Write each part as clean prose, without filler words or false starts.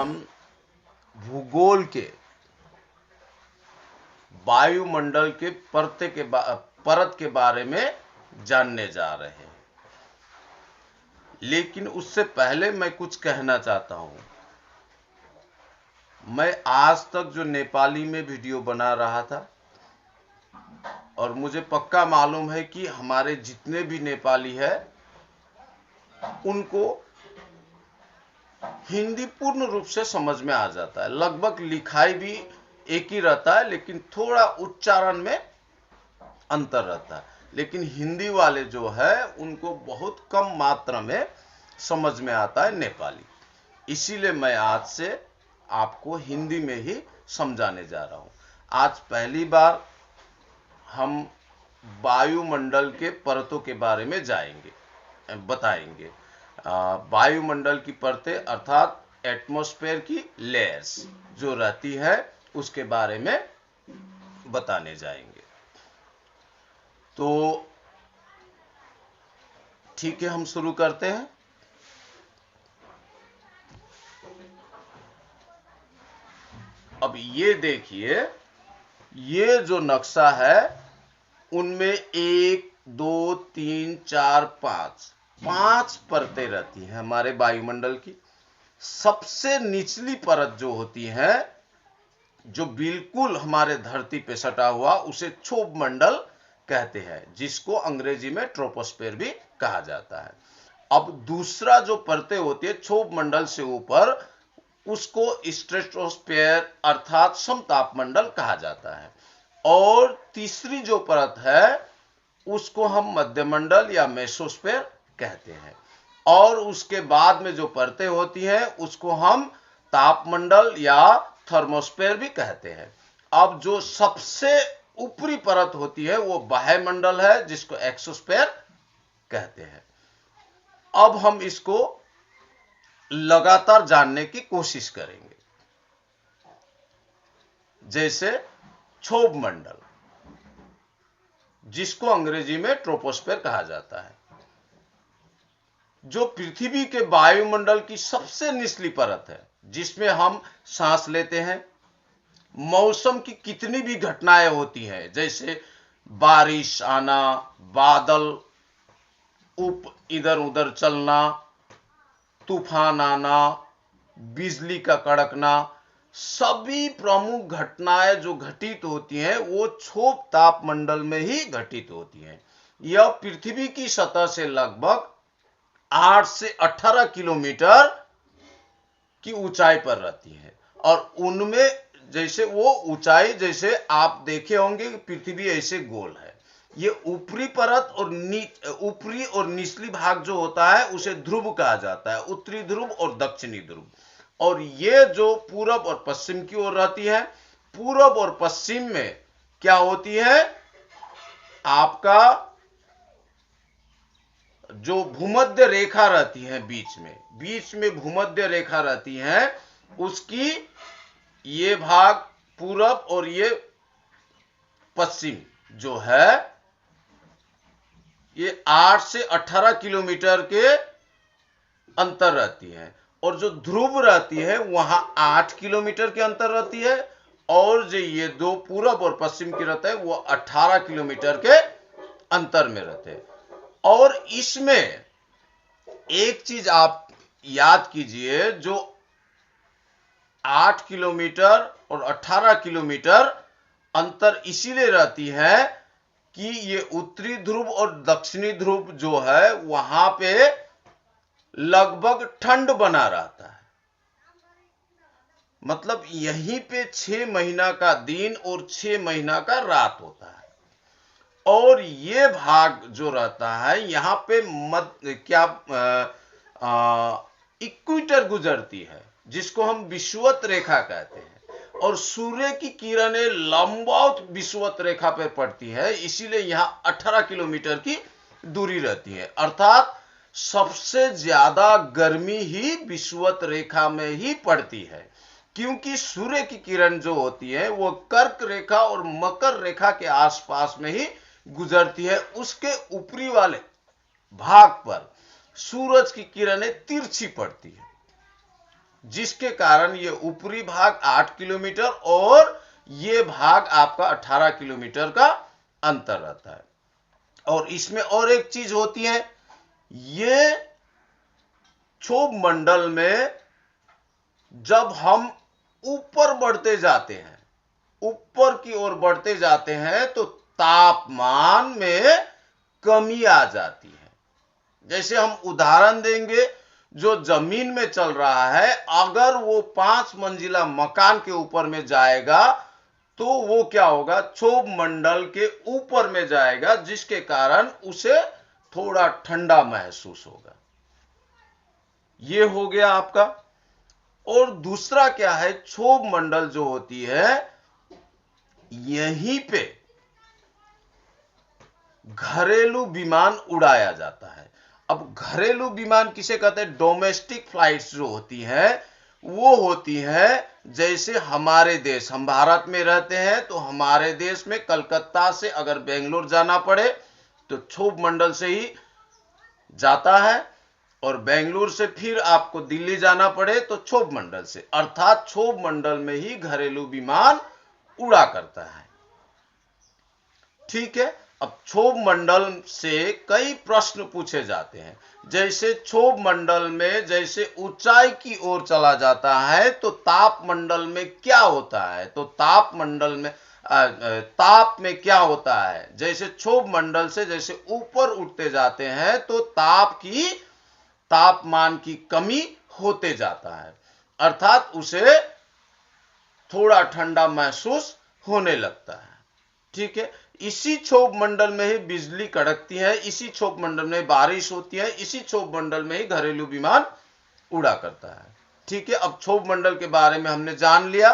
हम भूगोल के वायुमंडल के परत के बारे में जानने जा रहे हैं। लेकिन उससे पहले मैं कुछ कहना चाहता हूं। मैं आज तक जो नेपाली में वीडियो बना रहा था, और मुझे पक्का मालूम है कि हमारे जितने भी नेपाली है उनको हिंदी पूर्ण रूप से समझ में आ जाता है। लगभग लिखाई भी एक ही रहता है, लेकिन थोड़ा उच्चारण में अंतर रहता है। लेकिन हिंदी वाले जो है उनको बहुत कम मात्रा में समझ में आता है नेपाली। इसीलिए मैं आज से आपको हिंदी में ही समझाने जा रहा हूं। आज पहली बार हम वायुमंडल के परतों के बारे में बताएंगे। वायुमंडल की परतें अर्थात एटमॉस्फेयर की लेयर्स जो रहती है उसके बारे में बताने जाएंगे। तो ठीक है, हम शुरू करते हैं। अब ये देखिए, ये जो नक्शा है उनमें 1 2 3 4 5 परतें रहती हैं हमारे वायुमंडल की। सबसे निचली परत जो होती है, जो बिल्कुल हमारे धरती पे सटा हुआ, उसे क्षोभ मंडल कहते हैं, जिसको अंग्रेजी में ट्रोपोस्फेयर भी कहा जाता है। अब दूसरा जो परतें होती है क्षोभ मंडल से ऊपर, उसको स्ट्रेटोस्फेयर अर्थात समतापमंडल कहा जाता है। और तीसरी जो परत है उसको हम मध्यमंडल या मेसोस्फेयर कहते हैं। और उसके बाद में जो परतें होती हैं उसको हम तापमंडल या थर्मोस्फेयर भी कहते हैं। अब जो सबसे ऊपरी परत होती है वो बाह्यमंडल है, जिसको एक्सोस्फेयर कहते हैं। अब हम इसको लगातार जानने की कोशिश करेंगे। जैसे क्षोभ मंडल, जिसको अंग्रेजी में ट्रोपोस्फेयर कहा जाता है, जो पृथ्वी के वायुमंडल की सबसे निचली परत है, जिसमें हम सांस लेते हैं। मौसम की कितनी भी घटनाएं होती हैं, जैसे बारिश आना, बादल इधर उधर चलना, तूफान आना, बिजली का कड़कना, सभी प्रमुख घटनाएं जो घटित होती हैं वो क्षोभ तापमंडल में ही घटित होती हैं। यह पृथ्वी की सतह से लगभग 8 से 18 किलोमीटर की ऊंचाई पर रहती है। और उनमें जैसे वो ऊंचाई, जैसे आप देखे होंगे कि पृथ्वी ऐसे गोल है। ये ऊपरी परत और ऊपरी और निचली भाग जो होता है उसे ध्रुव कहा जाता है, उत्तरी ध्रुव और दक्षिणी ध्रुव। और ये जो पूरब और पश्चिम की ओर रहती है, पूरब और पश्चिम में क्या होती है, आपका जो भूमध्य रेखा रहती है, बीच में भूमध्य रेखा रहती है, उसकी ये भाग पूरब और ये पश्चिम जो है, ये 8 से 18 किलोमीटर के अंतर रहती है। और जो ध्रुव रहती है वहां 8 किलोमीटर के अंतर रहती है। और जो ये दो पूरब और पश्चिम की रहते हैं वो 18 किलोमीटर के अंतर में रहते हैं। और इसमें एक चीज आप याद कीजिए, जो 8 किलोमीटर और 18 किलोमीटर अंतर इसीलिए रहती है कि ये उत्तरी ध्रुव और दक्षिणी ध्रुव जो है वहां पे लगभग ठंड बना रहता है। मतलब यहीं पे 6 महीना का दिन और 6 महीना का रात होता है। और ये भाग जो रहता है यहां पे इक्वेटर गुजरती है, जिसको हम विषुवत रेखा कहते हैं। और सूर्य की किरणें लंबवत विषुवत रेखा पर पड़ती है, इसीलिए यहां 18 किलोमीटर की दूरी रहती है। अर्थात सबसे ज्यादा गर्मी ही विषुवत रेखा में ही पड़ती है, क्योंकि सूर्य की किरण जो होती है वो कर्क रेखा और मकर रेखा के आसपास में ही गुजरती है। उसके ऊपरी वाले भाग पर सूरज की किरणें तिरछी पड़ती है, जिसके कारण ये ऊपरी भाग 8 किलोमीटर और ये भाग आपका 18 किलोमीटर का अंतर रहता है। और इसमें और एक चीज होती है, ये क्षोभ मंडल में जब हम ऊपर बढ़ते जाते हैं, ऊपर की ओर बढ़ते जाते हैं, तो तापमान में कमी आ जाती है। जैसे हम उदाहरण देंगे, जो जमीन में चल रहा है, अगर वो 5 मंजिला मकान के ऊपर में जाएगा तो वो क्या होगा, क्षोभ मंडल के ऊपर में जाएगा, जिसके कारण उसे थोड़ा ठंडा महसूस होगा। ये हो गया आपका। और दूसरा क्या है, क्षोभ मंडल जो होती है, यहीं पे घरेलू विमान उड़ाया जाता है। अब घरेलू विमान किसे कहते हैं, डोमेस्टिक फ्लाइट्स जो होती हैं, वो होती हैं जैसे हमारे देश, हम भारत में रहते हैं तो हमारे देश में कलकत्ता से अगर बेंगलोर जाना पड़े तो क्षोभ मंडल से ही जाता है, और बेंगलुरु से फिर आपको दिल्ली जाना पड़े तो क्षोभ मंडल से, अर्थात क्षोभ मंडल में ही घरेलू विमान उड़ा करता है। ठीक है। अब क्षोभ मंडल से कई प्रश्न पूछे जाते हैं। जैसे क्षोभ मंडल में जैसे ऊंचाई की ओर चला जाता है तो तापमंडल में क्या होता है, तो तापमंडल में ताप में क्या होता है, जैसे क्षोभ मंडल से जैसे ऊपर उठते जाते हैं तो तापमान की कमी होते जाता है, अर्थात उसे थोड़ा ठंडा महसूस होने लगता है। ठीक है। इसी क्षोभ मंडल में ही बिजली कड़कती है, इसी क्षोभ मंडल में बारिश होती है, इसी क्षोभ मंडल में ही घरेलू विमान उड़ा करता है। ठीक है। अब क्षोभ मंडल के बारे में हमने जान लिया।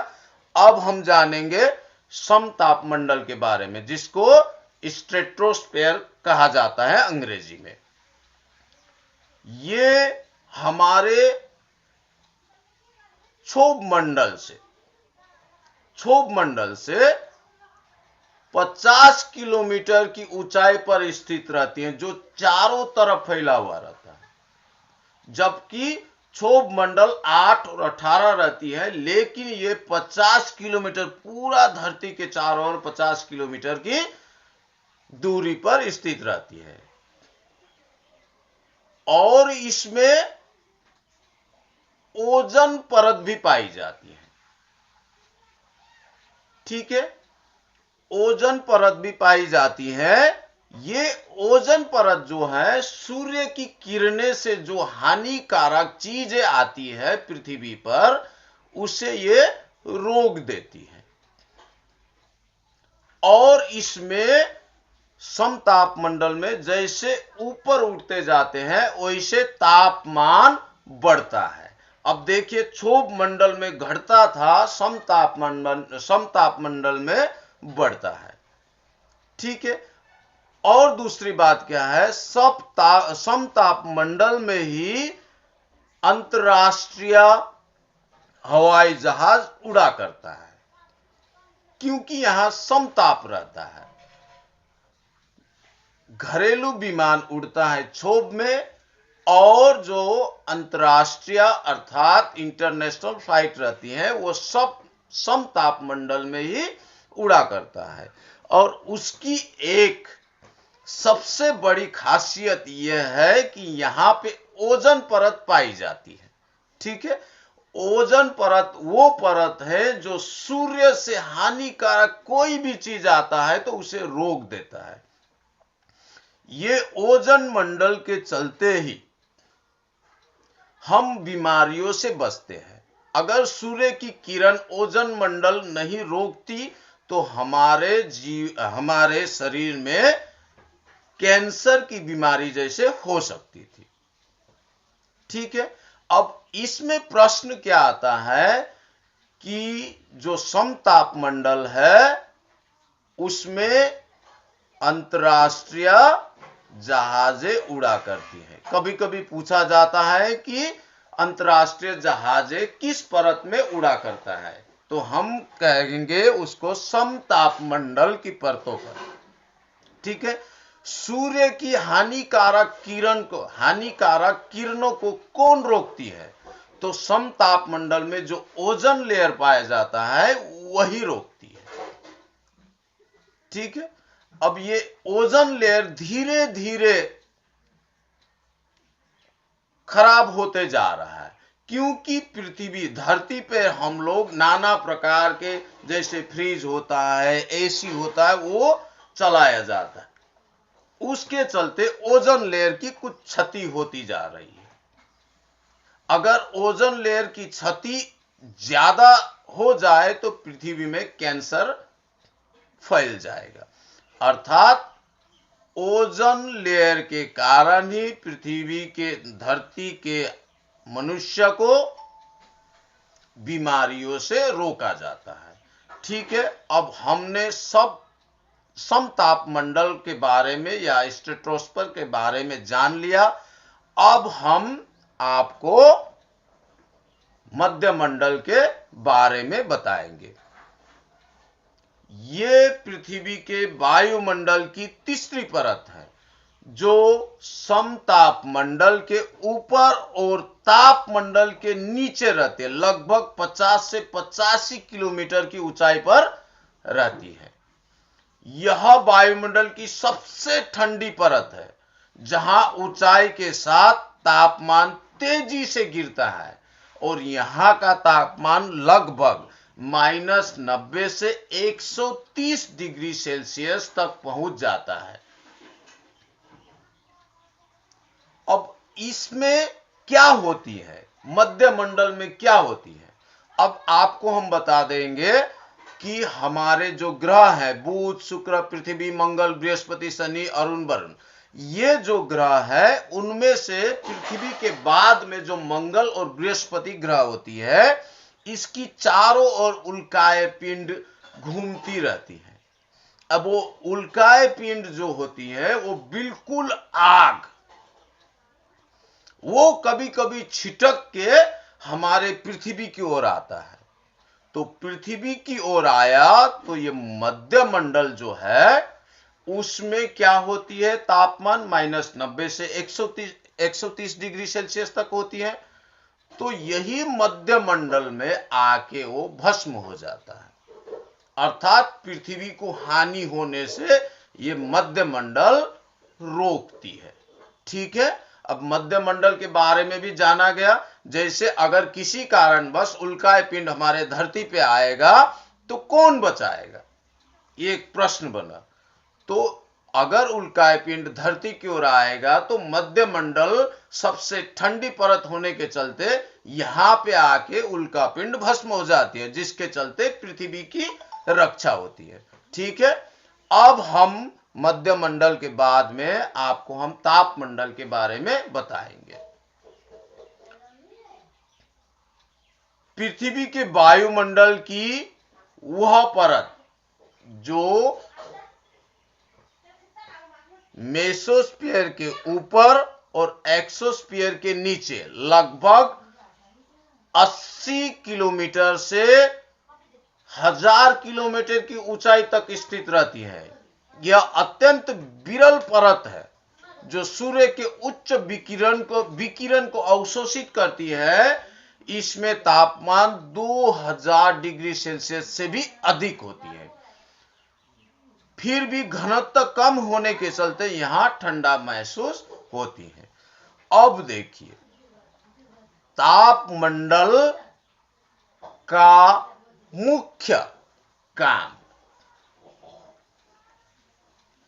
अब हम जानेंगे समतापमंडल के बारे में, जिसको स्ट्रेटोस्फेयर कहा जाता है अंग्रेजी में। ये हमारे क्षोभ मंडल से 50 किलोमीटर की ऊंचाई पर स्थित रहती हैं, जो चारों तरफ फैला हुआ रहता है। जबकि क्षोभ मंडल 8 और 18 रहती है, लेकिन ये 50 किलोमीटर पूरा धरती के चारों ओर 50 किलोमीटर की दूरी पर स्थित रहती है। और इसमें ओजोन परत भी पाई जाती है। ठीक है। ओजोन परत भी पाई जाती है। ये ओजोन परत जो है, सूर्य की किरणें से जो हानिकारक चीजें आती है पृथ्वी पर, उसे ये रोक देती है। और इसमें समतापमंडल में जैसे ऊपर उठते जाते हैं वैसे तापमान बढ़ता है। अब देखिए, क्षोभ मंडल में घटता था, समतापमंडल में बढ़ता है। ठीक है। और दूसरी बात क्या है, समतापमंडल में ही अंतरराष्ट्रीय हवाई जहाज उड़ा करता है, क्योंकि यहां समताप रहता है। घरेलू विमान उड़ता है क्षोभ में, और जो अंतरराष्ट्रीय अर्थात इंटरनेशनल फ्लाइट रहती है वो सब समतापमंडल में ही उड़ा करता है। और उसकी एक सबसे बड़ी खासियत यह है कि यहां पे ओजोन परत पाई जाती है। ठीक है। ओजोन परत वो परत है जो सूर्य से हानिकारक कोई भी चीज आता है तो उसे रोक देता है। ये ओजोन मंडल के चलते ही हम बीमारियों से बचते हैं। अगर सूर्य की किरण ओजोन मंडल नहीं रोकती तो हमारे शरीर में कैंसर की बीमारी जैसे हो सकती थी। ठीक है। अब इसमें प्रश्न क्या आता है कि जो समतापमंडल है उसमें अंतरराष्ट्रीय जहाजें उड़ा करती हैं। कभी कभी पूछा जाता है कि अंतरराष्ट्रीय जहाजें किस परत में उड़ा करता है, तो हम कहेंगे उसको समतापमंडल की परतों पर। ठीक है। सूर्य की हानिकारक किरणों को कौन रोकती है, तो समतापमंडल में जो ओजोन लेयर पाया जाता है वही रोकती है। ठीक है, अब ये ओजोन लेयर धीरे धीरे खराब होते जा रहा है, क्योंकि पृथ्वी धरती पे हम लोग नाना प्रकार के, जैसे फ्रिज होता है, एसी होता है, वो चलाया जाता है। उसके चलते ओजोन लेयर की कुछ क्षति होती जा रही है। अगर ओजोन लेयर की क्षति ज्यादा हो जाए तो पृथ्वी में कैंसर फैल जाएगा। अर्थात ओजोन लेयर के कारण ही पृथ्वी के, धरती के मनुष्य को बीमारियों से रोका जाता है। ठीक है, अब हमने सब समतापमंडल के बारे में या स्ट्रेटोस्फीयर के बारे में जान लिया। अब हम आपको मध्यमंडल के बारे में बताएंगे। ये पृथ्वी के वायुमंडल की तीसरी परत है, जो समतापमंडल के ऊपर और तापमंडल के नीचे रहती है। लगभग 50 से 85 किलोमीटर की ऊंचाई पर रहती है। यह वायुमंडल की सबसे ठंडी परत है, जहां ऊंचाई के साथ तापमान तेजी से गिरता है और यहां का तापमान लगभग -90 से 130 डिग्री सेल्सियस तक पहुंच जाता है। अब इसमें क्या होती है, मध्यमंडल में क्या होती है, अब आपको हम बता देंगे कि हमारे जो ग्रह हैं, बुध, शुक्र, पृथ्वी, मंगल, बृहस्पति, शनि, अरुण, वरुण, ये जो ग्रह है उनमें से पृथ्वी के बाद में जो मंगल और बृहस्पति ग्रह होती है, इसकी चारों ओर उल्काएं पिंड घूमती रहती है। अब वो उल्काएं पिंड जो होती है वो बिल्कुल आग, वो कभी कभी छिटक के हमारे पृथ्वी की ओर आता है। तो पृथ्वी की ओर आया तो ये मध्यमंडल जो है उसमें क्या होती है, तापमान -90 से 130 डिग्री सेल्सियस तक होती है। तो यही मध्यमंडल में आके वो भस्म हो जाता है। अर्थात पृथ्वी को हानि होने से ये मध्यमंडल रोकती है। ठीक है, अब मध्यमंडल के बारे में भी जाना गया। जैसे अगर किसी कारणवश उल्काएं पिंड हमारे धरती पे आएगा तो कौन बचाएगा, ये एक प्रश्न बना। तो अगर उल्काएं पिंड धरती की ओर आएगा तो मध्यमंडल सबसे ठंडी परत होने के चलते यहां पे आके उल्का पिंड भस्म हो जाती है, जिसके चलते पृथ्वी की रक्षा होती है। ठीक है, अब हम मध्यमंडल के बाद में आपको हम तापमंडल के बारे में बताएंगे। पृथ्वी के वायुमंडल की वह परत जो मेसोस्फीयर के ऊपर और एक्सोस्फीयर के नीचे लगभग 80 किलोमीटर से 1000 किलोमीटर की ऊंचाई तक स्थित रहती है। यह अत्यंत विरल परत है जो सूर्य के उच्च विकिरण को अवशोषित करती है। इसमें तापमान 2000 डिग्री सेल्सियस से भी अधिक होती है। फिर भी घनत्व कम होने के चलते यहां ठंडा महसूस होती है। अब देखिए, तापमंडल का मुख्य काम,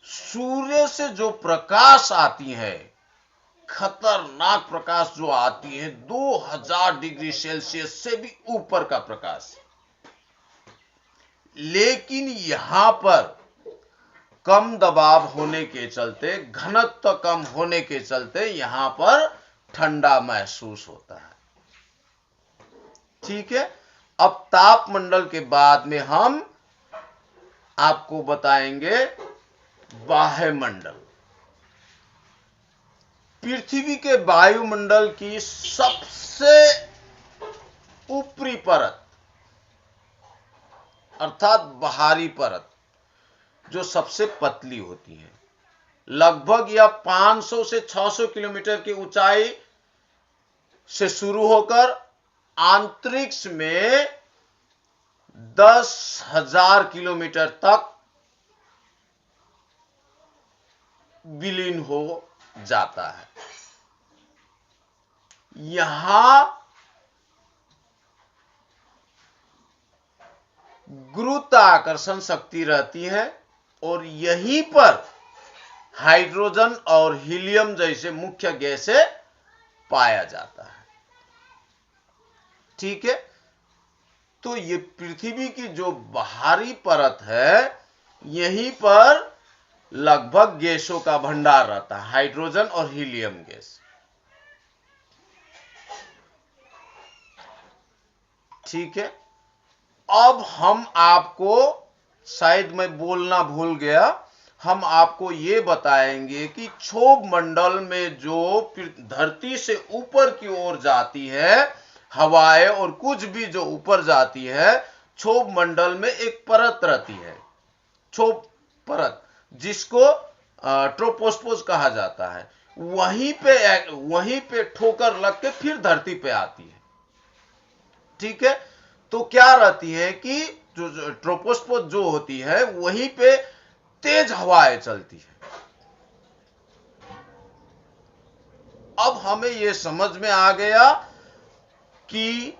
सूर्य से जो प्रकाश आती है, खतरनाक प्रकाश जो आती है, 2000 डिग्री सेल्सियस से भी ऊपर का प्रकाश, लेकिन यहां पर कम दबाव होने के चलते, घनत्व कम होने के चलते यहां पर ठंडा महसूस होता है। ठीक है, अब तापमंडल के बाद में हम आपको बताएंगे बाह्यमंडल। पृथ्वी के वायुमंडल की सबसे ऊपरी परत अर्थात बाहरी परत जो सबसे पतली होती है, लगभग या 500 से 600 किलोमीटर की ऊंचाई से शुरू होकर अंतरिक्ष में 10,000 किलोमीटर तक विलीन हो जाता है। यहां गुरुत्वाकर्षण शक्ति रहती है और यहीं पर हाइड्रोजन और हीलियम जैसे मुख्य गैसें पाया जाता है। ठीक है, तो ये पृथ्वी की जो बाहरी परत है, यहीं पर लगभग गैसों का भंडार रहता है, हाइड्रोजन और हीलियम गैस। ठीक है, अब हम आपको, शायद मैं बोलना भूल गया, हम आपको ये बताएंगे कि क्षोभ मंडल में जो धरती से ऊपर की ओर जाती है हवाएं और कुछ भी जो ऊपर जाती है, क्षोभ मंडल में एक परत रहती है, क्षोभ परत, जिसको ट्रोपोस्फोर कहा जाता है। वहीं पे ठोकर लग के फिर धरती पे आती है। ठीक है, तो क्या रहती है कि जो ट्रोपोस्फोर जो होती है वहीं पे तेज हवाएं चलती है। अब हमें यह समझ में आ गया कि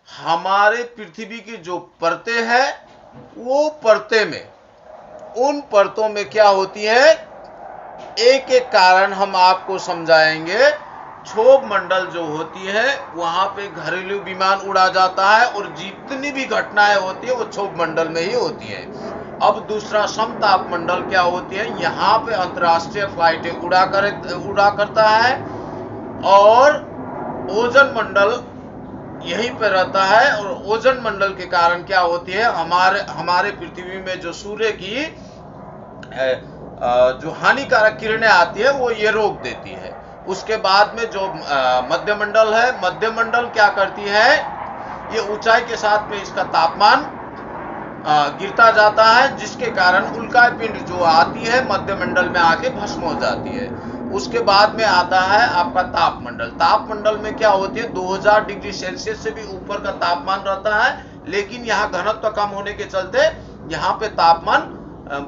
हमारे पृथ्वी की जो परतें हैं, वो परतें में, उन परतों में क्या होती है, एक एक कारण हम आपको समझाएंगे। क्षोभ मंडल जो होती है वहां पे घरेलू विमान उड़ा जाता है और जितनी भी घटनाएं होती है वो क्षोभ मंडल में ही होती है। अब दूसरा समताप मंडल क्या होती है, यहां पे अंतरराष्ट्रीय फ्लाइटें उड़ा करता है और ओजोन मंडल यहीं पे रहता है। और ओजोन मंडल के कारण क्या होती है, हमारे पृथ्वी में जो सूर्य की जो हानिकारक किरणें आती है वो ये रोक देती है। उसके बाद में जो मध्यमंडल है, मध्यमंडल क्या करती है, ये ऊंचाई के साथ में इसका तापमान गिरता जाता है, जिसके कारण उल्काएं पिंड जो आती है मध्यमंडल में आके भस्म हो जाती है। उसके बाद में आता है आपका तापमंडल। तापमंडल में क्या होती है, 2000 डिग्री सेल्सियस से भी ऊपर का तापमान रहता है, लेकिन यहाँ घनत्व कम होने के चलते यहाँ पे तापमान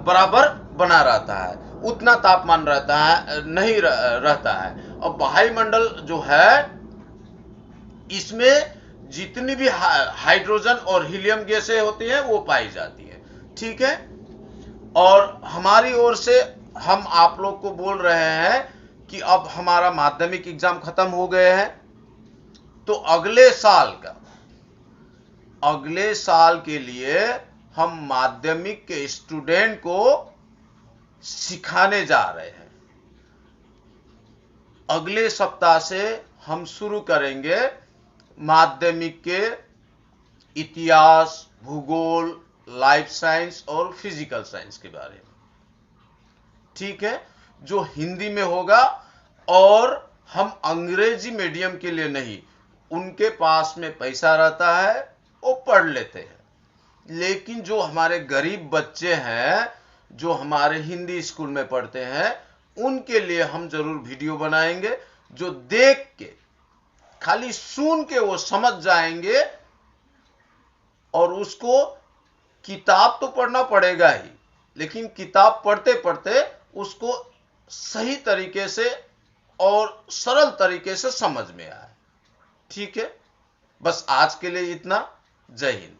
बराबर बना रहता है, उतना तापमान नहीं रहता है। और वायुमंडल जो है, इसमें जितनी भी हाइड्रोजन और हीलियम गैसें होती हैं वो पाई जाती है। ठीक है, और हमारी ओर से हम आप लोग को बोल रहे हैं कि अब हमारा माध्यमिक एग्जाम खत्म हो गए हैं, तो अगले साल के लिए हम माध्यमिक के स्टूडेंट को सिखाने जा रहे हैं। अगले सप्ताह से हम शुरू करेंगे माध्यमिक के इतिहास, भूगोल, लाइफ साइंस और फिजिकल साइंस के बारे में। ठीक है, जो हिंदी में होगा, और हम अंग्रेजी मीडियम के लिए नहीं, उनके पास में पैसा रहता है वो पढ़ लेते हैं, लेकिन जो हमारे गरीब बच्चे हैं जो हमारे हिंदी स्कूल में पढ़ते हैं, उनके लिए हम जरूर वीडियो बनाएंगे, जो देख के, खाली सुन के वो समझ जाएंगे। और उसको किताब तो पढ़ना पड़ेगा ही, लेकिन किताब पढ़ते पढ़ते उसको सही तरीके से और सरल तरीके से समझ में आए। ठीक है, बस आज के लिए इतना। जय हिंद।